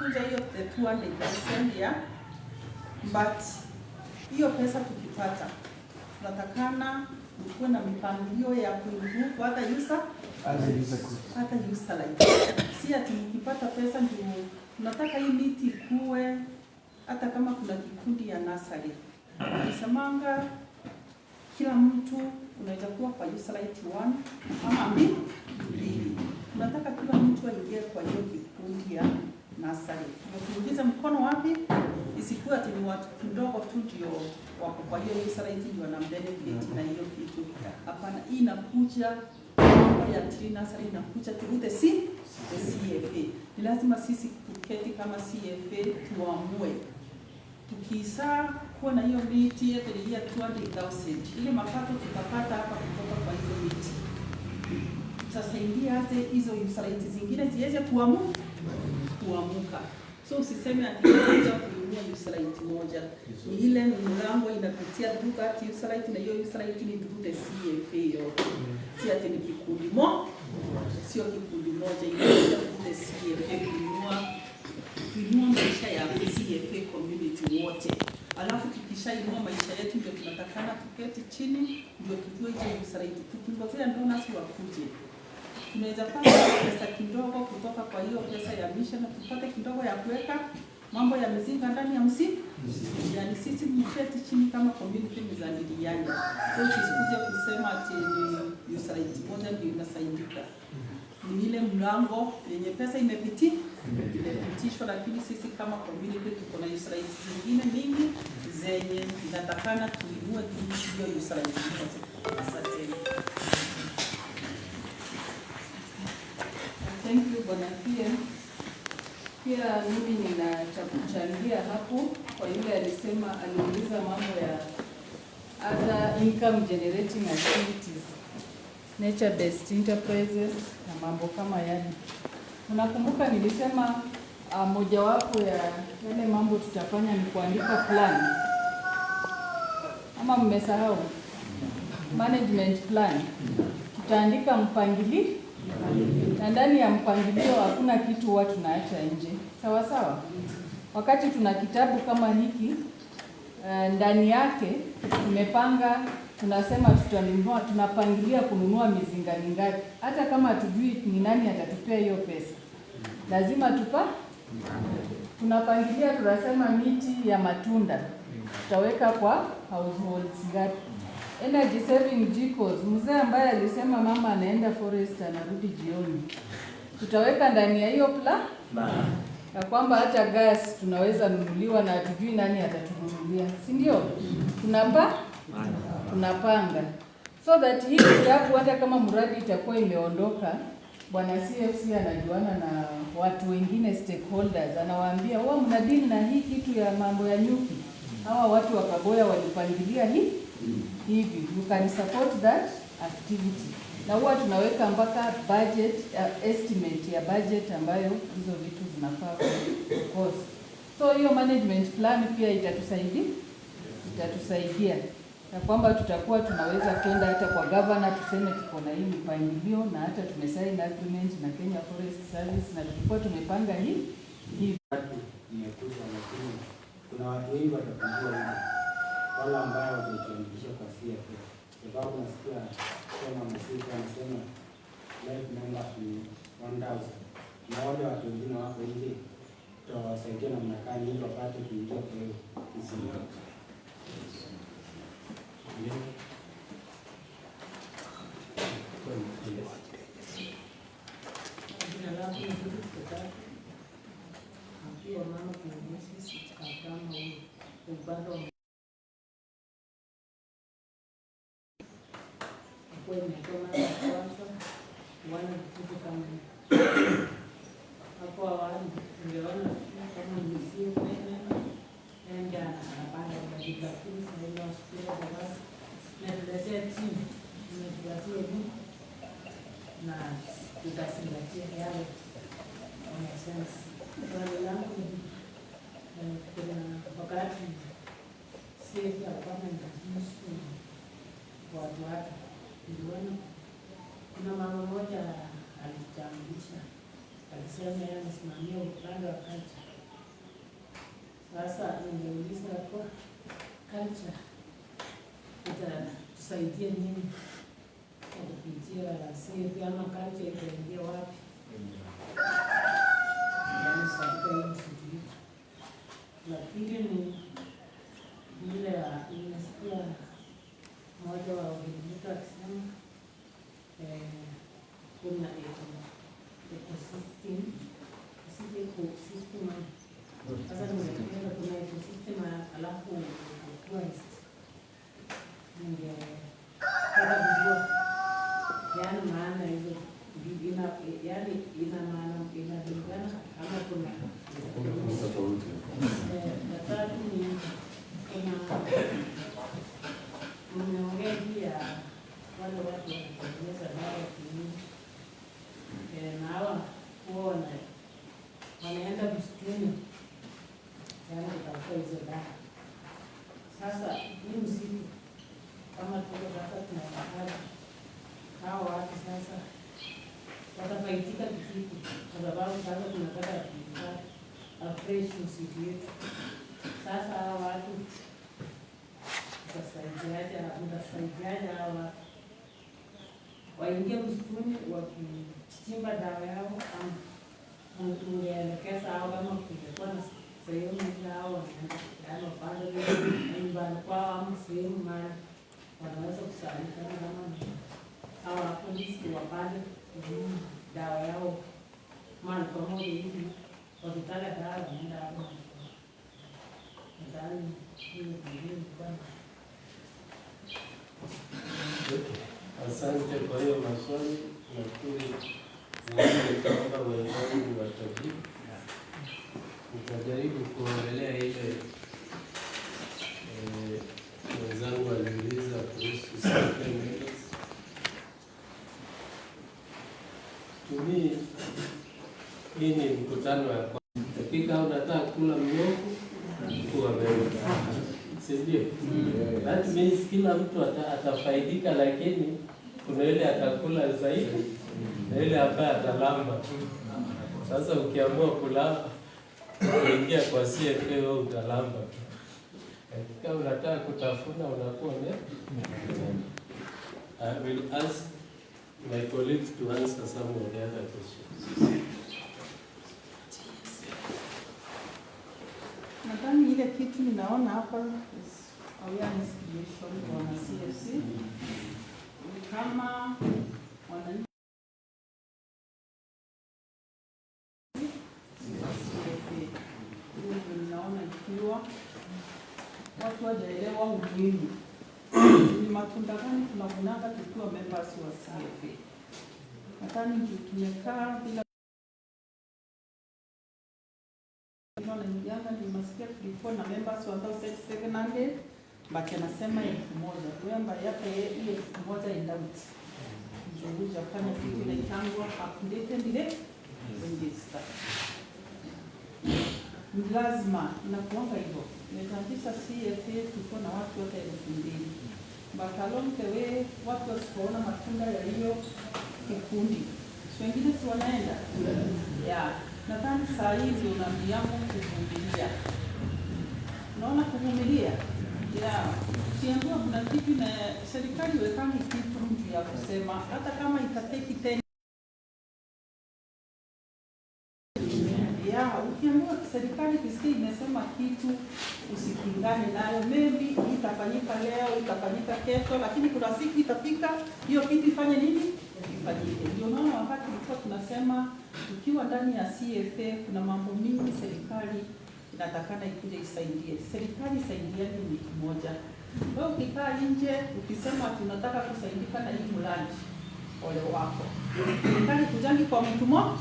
itakuja hiyo 200% ya, but hiyo pesa tukipata tunatakana kuwe na mipangilio ya kuimprove hata user life. Si ati ukipata pesa ndio tunataka hii miti kuwe, hata kama kuna kikundi ya nursery. Nisemanga kila mtu unaweza kuwa kwa user life 1 ama 2. Tunataka kila mtu aingie kwa hiyo kikundi ya nursery. Tunakuingiza mkono wapi? Isikuwa ati ni watu kidogo tu ndio wako kwa hiyo user life ndio wana benefit na hiyo kitu. Hapana, hii inakuja ya tree nursery inakuja turute CFA. Ni lazima sisi tuketi kama CFA tuamue. Tukisa kuwa na hiyo miti ya 200,000 ile mapato tutapata hapa kutoka kwa hizo miti, tutasaidia hata hizo user rights zingine ziweze kuamuka. So usiseme ati unaweza kuinua user right moja, ni ile mlango inapitia duka ati user right na hiyo user right ni turute CFA yote. Si ati ni kikundi sio kikundi moja, ile turute CFA kuinua maisha ya CFA community wote. Alafu tukishainua maisha yetu ndio tunatakana tuketi chini ndio tujue hizo user right. Tukingozea donors wakuje, tunaweza pata pesa kidogo kutoka kwa hiyo pesa ya mission na tupate kidogo ya kuweka mambo ya mzinga ndani ya yani sisi mketi chini kama community mzaliliani. So tusikuje kusema ati user right moja ndio inasaidika. Ni ile mlango yenye pesa imepitishwa, lakini sisi kama community tuko na user rights zingine mingi zenye zinatakana tuinue hiyo user rights. Asante. Thank you Bwana pia mimi nina cha kuchangia hapo kwa yule alisema, aliuliza mambo ya other income generating activities, nature based enterprises na mambo kama yale. Unakumbuka nilisema mojawapo ya yale mambo tutafanya ni kuandika plan, ama mmesahau? Management plan. Tutaandika mpangilio, na ndani ya mpangilio hakuna kitu watu tunaacha nje. Sawa sawa? Wakati tuna kitabu kama hiki, ndani yake tumepanga, tunasema tutanunua, tunapangilia kununua mizinga mingapi. Hata kama hatujui ni nani atatupea hiyo pesa, lazima tunapangilia, tunasema miti ya matunda tutaweka kwa households ngapi. Energy saving jikos, mzee ambaye alisema mama anaenda forest anarudi jioni, tutaweka ndani ya hiyo plan ya kwamba hata gas tunaweza nunuliwa na hatujui nani atatununulia, si ndio? Tunapanga so that hii kitabu hata kama mradi itakuwa imeondoka, Bwana CFC anajuana na watu wengine stakeholders, anawaambia wao mnadili na hii kitu ya mambo ya nyuki, hawa watu wa Kaboya walipangilia hivi, you can support that activity. Na huwa tunaweka mpaka budget estimate ya budget ambayo hizo vitu zinafaa cost. So hiyo management plan pia itatusaidia na kwamba tutakuwa tunaweza kwenda hata kwa governor tuseme tuko na hii mipangilio, na hata tumesign agreement na Kenya Forest Service na tulikuwa tumepanga hii. Kuna watu wengi watakujua hivi, wale ambao watajiandikisha kwa CFA, sababu nasikia kama msika anasema life members ni 1000, na wale watu wengine wako nje, tutawasaidia namna gani ili wapate kuingia kwa hiyo msingi. na tutazingatia yale wanasema. Swali langu ni kuna wakati sisi hapana ndahusu watu wake, niliona kuna mama mmoja alitambulisha, alisema yeye anasimamia upande wa culture Sasa ningeuliza kwa culture itatusaidia nini kupitia CFA ama culture itaingia wapi? Yaani katika hii msitu. La pili ni ile nimesikia mmoja wa wahimizaji akisema kuna ecosystem, sasa nimependa kuna ecosystem alafu waste. Ningetaka kujua yaani maana hizo yaani ina maana inalingana ama kuna tofauti. La tatu ni kuna mmeongea juu ya wale watu wanatengeneza dawa kienyeji na hawa huwa wanaenda msituni yaani kutafuta hizo dawa. Sasa hii msitu kama tuko sasa tunataka hao watu sasa watafaidika kivipi? Kwa sababu sasa tunataka kupata fresh msitu yetu. Sasa hao watu mtasaidiaje hao watu waingie msituni wakichimba dawa yao, ama ungeelekeza hao kama kungekuwa na sehemu ile hao wanaenda yaani wapande nyumbani kwao ama sehemu mahali wanaweza kusaidiana kama hawa polisi wapande dawa yao mahali pamoja hivi, wakitaka dawa wanaenda hapo. Nadhani hiyo ndio bwana. Asante kwa hiyo maswali. Nafikiri nitaomba wenzangu watajibu. Nitajaribu kuongelea ile wenzangu waliuliza kuhusu supplements. Tumi hii ni mkutano wa dakika unataka kula mnofu kuwa wewe. Sivyo? That means kila mtu atafaidika, lakini kuna ile atakula zaidi na ile ambaye atalamba. Sasa ukiamua kulamba kuingia kwa CFA wewe utalamba. Kama unataka kutafuna unakuwa I will ask my colleagues to answer some of the other questions. Nadhani ile kitu ninaona hapa is awareness creation kwa wana CFC. Kama wananchi ninaona ikiwa watu wajaelewa umuhimu ni matunda gani tunavunanga tukiwa members wa CFA. Nadhani tumekaa bila nimesikia tulikuwa na members 1700 but anasema 1000 kwamba yake ile 1000 indauti mchunguzi afanya kitu ile tangu updated ile register. Ni lazima inakuanga hivyo. Nimeanzisha CFA tulikuwa na watu wote 2000 but along the way watu wasipoona matunda ya hiyo kikundi wengine si wanaenda nadhani saa hizi unaambiamo kuvumilia. Unaona kuvumilia? Ukiambiwa kuna kitu na serikali wekangi kitu mtu ya kusema hata kama itateki tena. Ukiambiwa serikali kisikia imesema kitu usipingane nayo, maybe itafanyika leo, itafanyika kesho, lakini kuna siku itafika hiyo kitu ifanye nini? Ifanyike. Ndio maana wakati tulikuwa tunasema ukiwa ndani ya CFA kuna mambo mingi serikali inatakana ikuje isaidie. Serikali isaidiane ni kimoja. Wewe ukikaa nje ukisema tunataka kusaidika na hii mradi ole wako. Serikali kujangi kwa mtu mmoja.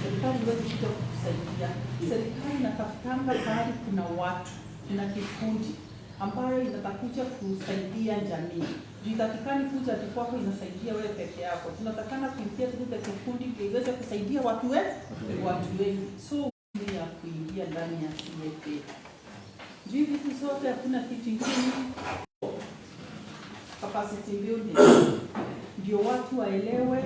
Serikali iweze kuja kusaidia. Serikali inatafutanga pahali kuna watu, kuna kikundi ambayo inatakuja kusaidia jamii. Inatakikani kuja kwako inasaidia wewe peke yako. Tunatakana kuingia katika kikundi iweze kusaidia watu wengi. So ni ya kuingia ndani ya CFA. Juu vitu zote hakuna kitu kingine. Capacity building. Ndio watu waelewe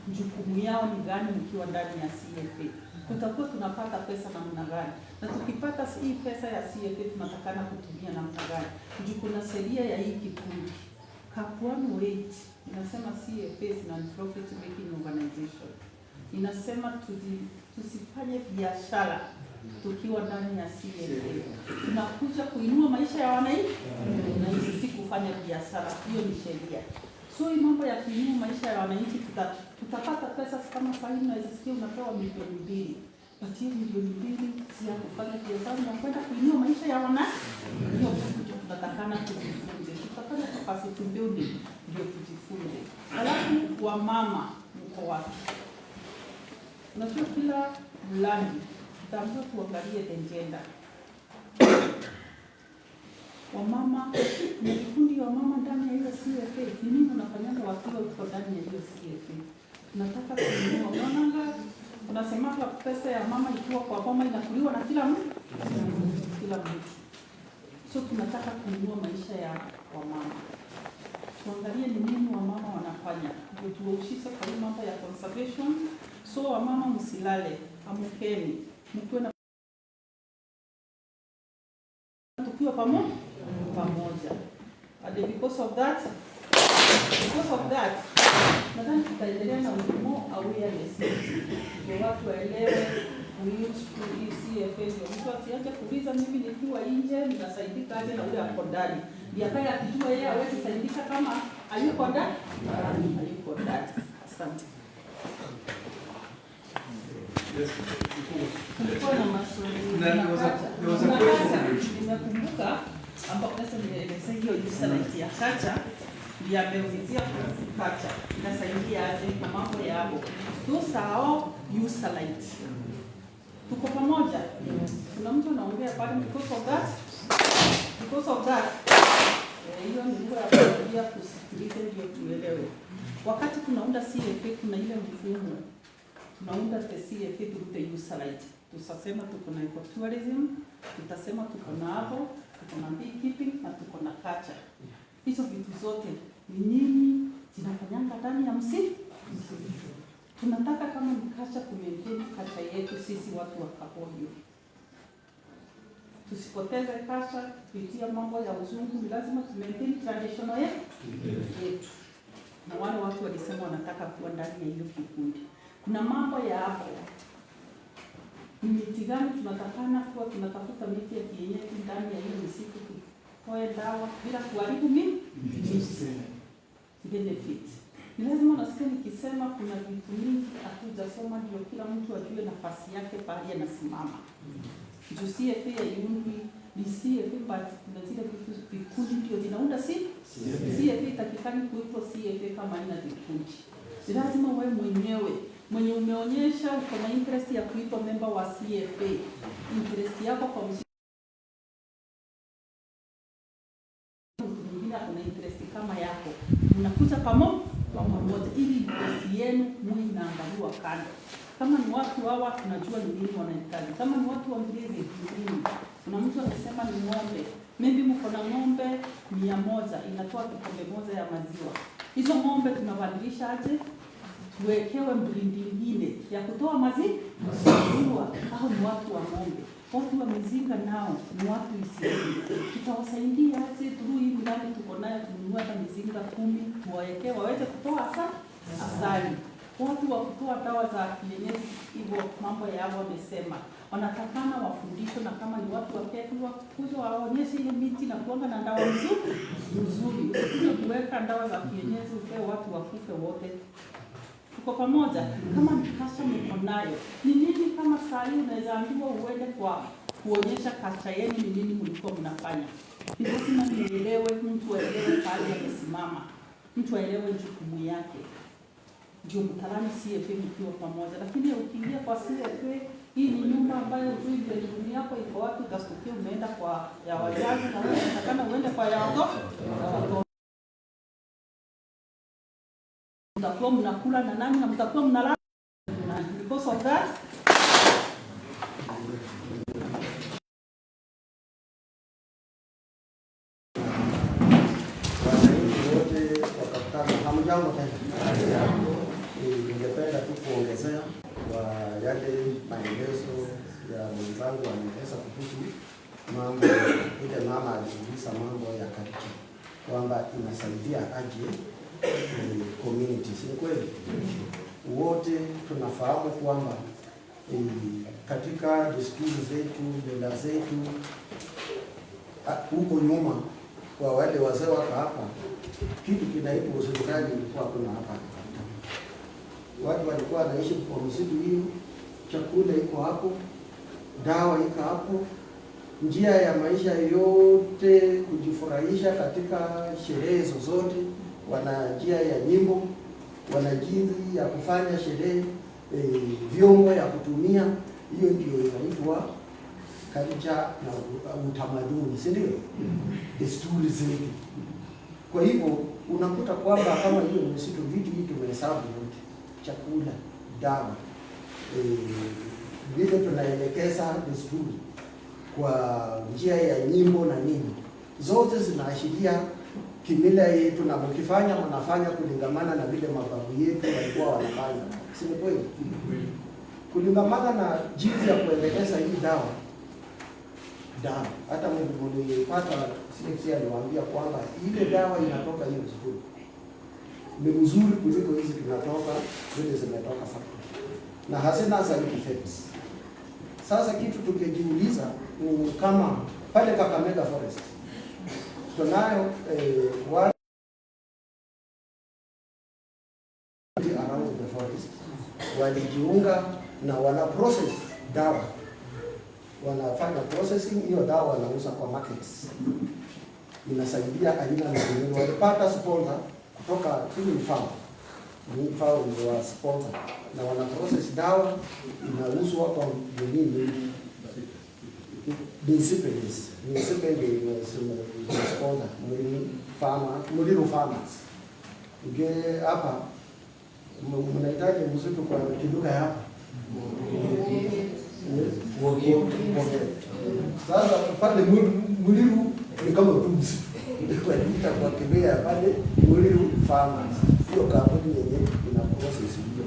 jukumu yao ni gani mkiwa ndani ya CFA. tutakuwa tunapata pesa namna gani? Na tukipata hii pesa ya CFA tunatakana kutumia namna gani? Juu kuna sheria ya hii kikundi. Cap 108 inasema CFA is non-profit making organization. Inasema tusifanye biashara tukiwa ndani ya CFA. Tunakuja kuinua maisha ya wananchi na si kufanya biashara. Hiyo ni sheria. So hii mambo ya kuinua maisha ya wananchi tutapata pesa kama faini na isikie unapewa milioni 2. But hiyo milioni 2 si ya kufanya biashara, na kwenda kuinua maisha ya wananchi. Hiyo kitu tunatakana kujifunze. Tutafanya capacity building ndio tujifunze. Alafu wamama mko wapi? Unajua kila mlandi tutaambiwa tuangalie the gender. Wamama ni kikundi wa mama ndani ya hiyo CFA. Ni nini unafanyanga wakiwa uko ndani ya hiyo CFA? Tunataka kuinua. Unaona unasema kwa pesa ya mama ikiwa kwa mama inakuliwa na kila mtu. So tunataka kuinua maisha ya wamama. Tuangalie ni nini wamama wanafanya. Ndio tuwahusishe kwa hii mambo ya conservation. So wamama msilale, amkeni. Mkiwe na tukiwa pamoja. And because of that, nadhani tutaendelea na more awareness. Ndio watu waelewe hii CFA ndio mtu asiache kuuliza mimi nikiwa nje ninasaidika aje na ule ako ndani. Ndiye pale akijua yeye hawezi saidika kama hayuko ndani. Asante. Kulikuwa na maswali. Nimekumbuka ambapo sasa nimeeleza hiyo usalite ya kacha ya beuzizia kacha inasaidia aje na mambo ya hapo. Tusao usalite. Tuko pamoja. Kuna mtu anaongea pale because of that. Hiyo ni lugha ya kuambia kusikiliza ndio tuelewe. Wakati tunaunda CFA kuna ile mfumo. Tunaunda the CFA through the usalite. Tutasema tuko na ecotourism, tutasema tuko na hapo, tuko na beekeeping na tuko na culture. Hizo vitu zote ni nini zinafanyanga ndani ya msitu? Tunataka kama ni culture kumaintain culture yetu sisi watu wa Kahoyo. Tusipoteze culture kupitia mambo ya uzungu, ni lazima tumaintain traditional yetu. Na wale watu walisema wanataka kuwa ndani ya hiyo kikundi. Kuna mambo ya hapo. Ni miti gani tunatakana kuwa tunatafuta miti ya kienyeji ndani ya hiyo misitu tutoe dawa bila kuharibu miti? Benefit. Ni lazima nasikia nikisema kuna vitu mingi hatujasoma ndio kila mtu ajue nafasi yake pale anasimama. Juu CFA ya Yungi ni CFA but kuna zile vitu vikundi ndio zinaunda CFA itakikani kuitwa CFA kama ina vikundi. Ni lazima wewe mwenyewe mwenye umeonyesha uko na interest ya kuitwa member wa CFA. Interest yako kwa mwingine kuna interest kama yako. Mnakuja pamoja ili interest yenu mwe inaangaliwa kando. Kama ni watu hawa tunajua ni nini wanahitaji. Kama ni watu wa Mbilezi ni nini? Kuna mtu anasema ni ng'ombe. Maybe mko na ng'ombe 100 inatoa kikombe moja ya maziwa. Hizo ng'ombe tunabadilisha aje? Tuwekewe mbrindi nyingine ya kutoa maziwa au ni watu wa ng'ombe. Watu wa mizinga nao ni watu ishirini. Tutawasaidia aje through hii mradi tuko nayo kununua hata mizinga 10 tuwawekee waweze kutoa asali. Watu wa kutoa dawa za kienyeji hivyo mambo yao wamesema. Wanatakana wafundishwe na kama ni watu wa Kenya kuja waonyeshe ile miti na kuanga na dawa nzuri. Usije kuweka dawa za kienyeji ukae watu wakufe wote. Tuko pamoja. Kama ni kasha mko nayo. Ni nini kama saa hii unaweza ambiwa uende kwa kuonyesha kasha yenu ni nini mlikuwa mnafanya. Ni lazima nielewe, mtu aelewe pale amesimama. Mtu aelewe jukumu yake. Ndio mtalani CFA mkiwa pamoja. Lakini ukiingia kwa CFA, hii ni nyumba ambayo tu ile elimu yako iko wapi, utasikia umeenda kwa ya wazazi na wewe unataka uende kwa ya watoto. Mtakuwa mnakula na nani na mtakuwa mnalala. Because of that hamjambo tena. Ningependa tu kuongezea kwa yale maendeleo wenzangu wanaeleza kuhusu mambo ile mama aliuliza mambo ya culture kwamba inasaidia aje communities. Ni kweli wote tunafahamu kwamba katika desturi zetu, mila zetu, huko nyuma kwa wale wazee wako hapa, kitu kinaitwa hospitali ilikuwa kuna hapa. Watu walikuwa wanaishi kwa msitu hiyo, chakula iko hapo, dawa iko hapo, njia ya maisha yote kujifurahisha katika sherehe zozote, wana njia ya nyimbo, wana jinsi ya kufanya sherehe, vyombo ya kutumia. Hiyo ndio inaitwa culture na utamaduni, si ndio? Desturi zetu. Kwa hivyo unakuta kwamba kama hiyo msitu, vitu hivi tumehesabu yote, chakula, dawa, vile tunaelekeza desturi kwa njia ya nyimbo na nini, zote zinaashiria kimila yetu, na mkifanya mnafanya kulingamana na vile mababu yetu walikuwa wanafanya, si kweli? Kulingamana na jinsi ya kuelekeza hii dawa. Hata mlipata CFC aliwaambia kwamba ile dawa inatoka hiyo msituni ni mzuri kuliko hizi tunatoka zile zimetoka factory, na hazina side effects. Sasa kitu tukijiuliza ni kama pale Kakamega Forest tunayo watu around the forest walijiunga na wana process dawa, wanafanya processing hiyo dawa, wanauza kwa markets, inasaidia aina na nyingine. Walipata sponsor kutoka Green Farm, Green Farm ndio wa sponsor, na wana process dawa inauzwa kwa nini disciplines ni sponsor Muliro Farmers. Nge hapa mnahitaji msitu kwa kiduka hapa. Sasa pale Muliro ni kama mtumishi. Kwa nini kwa kibea pale Muliro Farmers. Hiyo kampuni yenyewe ina process hiyo.